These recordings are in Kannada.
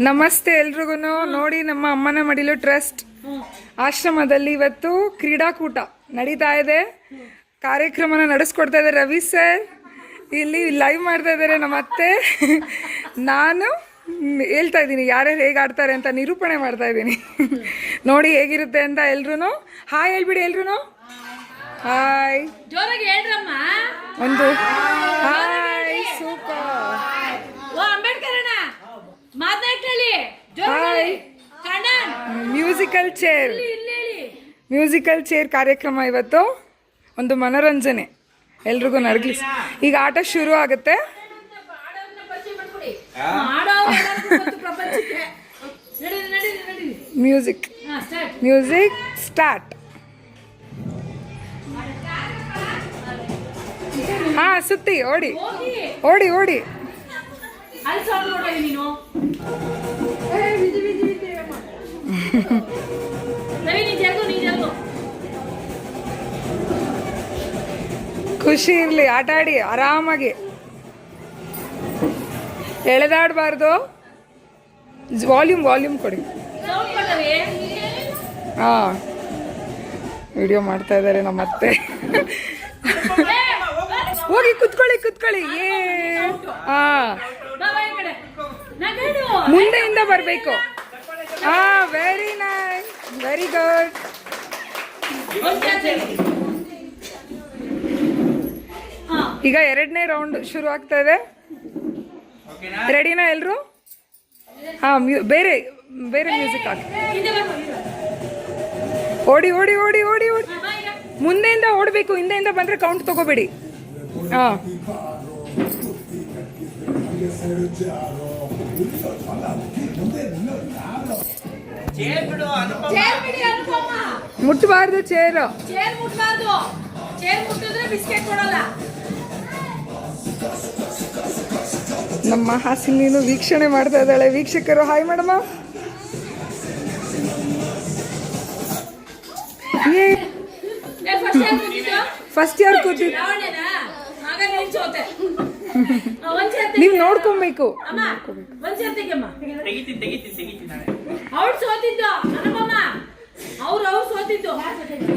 ನಮಸ್ತೆ ಎಲ್ರಿಗೂ. ನೋಡಿ, ನಮ್ಮ ಅಮ್ಮನ ಮಡಿಲು ಟ್ರಸ್ಟ್ ಆಶ್ರಮದಲ್ಲಿ ಇವತ್ತು ಕ್ರೀಡಾಕೂಟ ನಡೀತಾ ಇದೆ. ಕಾರ್ಯಕ್ರಮನ ನಡೆಸ್ಕೊಡ್ತಾ ಇದ್ದಾರೆ ರವಿ ಸರ್. ಇಲ್ಲಿ ಲೈವ್ ಮಾಡ್ತಾ ಇದ್ದಾರೆ ನಮ್ಮ ಅತ್ತೆ. ನಾನು ಹೇಳ್ತಾ ಇದ್ದೀನಿ ಯಾರ್ಯಾರು ಹೇಗೆ ಆಡ್ತಾರೆ ಅಂತ ನಿರೂಪಣೆ ಮಾಡ್ತಾ ಇದ್ದೀನಿ. ನೋಡಿ ಹೇಗಿರುತ್ತೆ ಅಂತ. ಎಲ್ರು ಹಾಯ್ ಹೇಳ್ಬಿಡಿ. ಎಲ್ರು ಹಾಯ್ ಒಂದು ಹಾಯ್. ಸೂಪರ್. ಮ್ಯೂಸಿಕಲ್ ಚೇರ್ ಕಾರ್ಯಕ್ರಮ ಇವತ್ತು. ಒಂದು ಮನೋರಂಜನೆ ಎಲ್ರಿಗೂ ನಡಗಲಿ. ಈಗ ಆಟ ಶುರು ಆಗುತ್ತೆ. Music start. ಹಾ, ಸುತ್ತಿ ಓಡಿ ಓಡಿ ಓಡಿ. ಖುಷಿ ಇರ್ಲಿ, ಆಟ ಆಡಿ ಆರಾಮಾಗಿ. ಎಳೆದಾಡಬಾರ್ದು. ವಾಲ್ಯೂಮ್ ಕೊಡಿ. ಹಾ, ವಿಡಿಯೋ ಮಾಡ್ತಾ ಇದ್ದಾರೆ ನಮ್ಮ ಅತ್ತೆ. ಹೋಗಿ ಕುತ್ಕೊಳ್ಳಿ. ಹಾ, ಮುಂದೆಯಿಂದ ಬರಬೇಕು. ಹಾ, ವೆರಿ ನೈಸ್, ವೆರಿ ಗುಡ್. ಈಗ 2ನೇ ರೌಂಡ್ ಶುರು ಆಗ್ತಾ ಇದೆ. ರೆಡಿನಾ ಎಲ್ರು? ಹಾ, ಬೇರೆ ಮ್ಯೂಸಿಕ್ ಹಾಕಿ. ಓಡಿ ಓಡಿ ಓಡಿ ಓಡಿ ಓಡಿ. ಮುಂದೆಯಿಂದ ಓಡಬೇಕು, ಹಿಂದೆಯಿಂದ ಬಂದ್ರೆ ಕೌಂಟ್ ತಗೋಬೇಡಿ. ಹಾ, ಮುಟ್ಟಬಾರ್ದು ಚೇರ್. ನಮ್ಮ ಹಾಸಿನೀನು ವೀಕ್ಷಣೆ ಮಾಡ್ತಾ ಇದ್ದಾಳೆ. ವೀಕ್ಷಕರು ಹಾಯ್ ಮೇಡಮ. ಫಸ್ಟ್ ಇಯರ್ ಕೂತಿದ್ದು ನೀವು ನೋಡ್ಕೊಬೇಕು.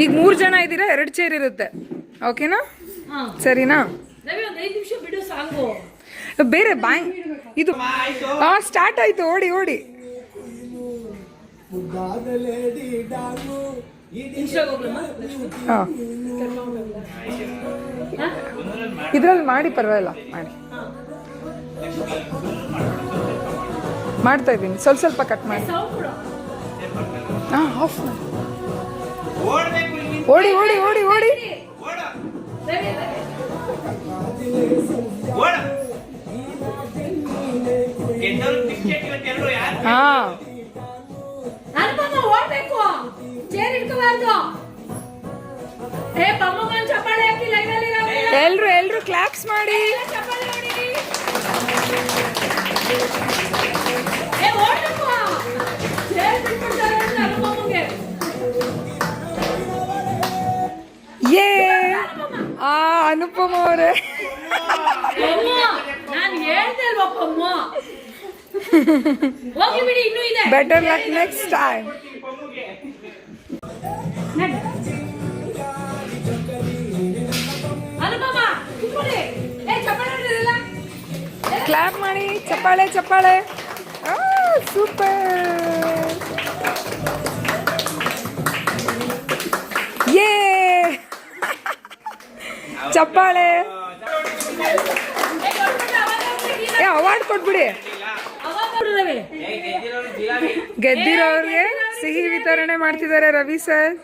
ಈಗ 3 ಜನ ಇದ್ದೀರಾ, 2 ಚೇರ್ ಇರುತ್ತೆ. ಓಕೆನಾ? ಸರಿನಾ? ಬೇರೆ ಬ್ಯಾಂಕ್ ಇದು. ಸ್ಟಾರ್ಟ್ ಆಯ್ತು. ಓಡಿ ಓಡಿ. ಇದ್ರಲ್ಲಿ ಮಾಡಿ, ಪರವಾಗಿಲ್ಲ ಮಾಡಿ. ಮಾಡ್ತಾ ಇದ್ದೀನಿ. ಸ್ವಲ್ಪ ಕಟ್ ಮಾಡಿ. ಆಫ್ ಮಾಡಿ. ಓಡಿ ಓಡಿ ಓಡಿ ಓಡಿ. ಹಾ, ಎಲ್ರು ಕ್ಲಾಪ್ಸ್ ಮಾಡಿ. ಅನುಪಮ ಅವರೇ, better luck next time. Clap ಮಾಡಿ. ಚಪ್ಪಾಳೆ. ಸೂಪರ್. ಯೇ ಚಪ್ಪಾಳೆ. ಅವಾರ್ಡ್ ಕೊಟ್ಬಿಡಿ. ಗೆದ್ದಿರೋರ್ಗೆ ಸಿಹಿ ವಿತರಣೆ ಮಾಡ್ತಿದ್ದಾರೆ ರವಿ ಸರ್.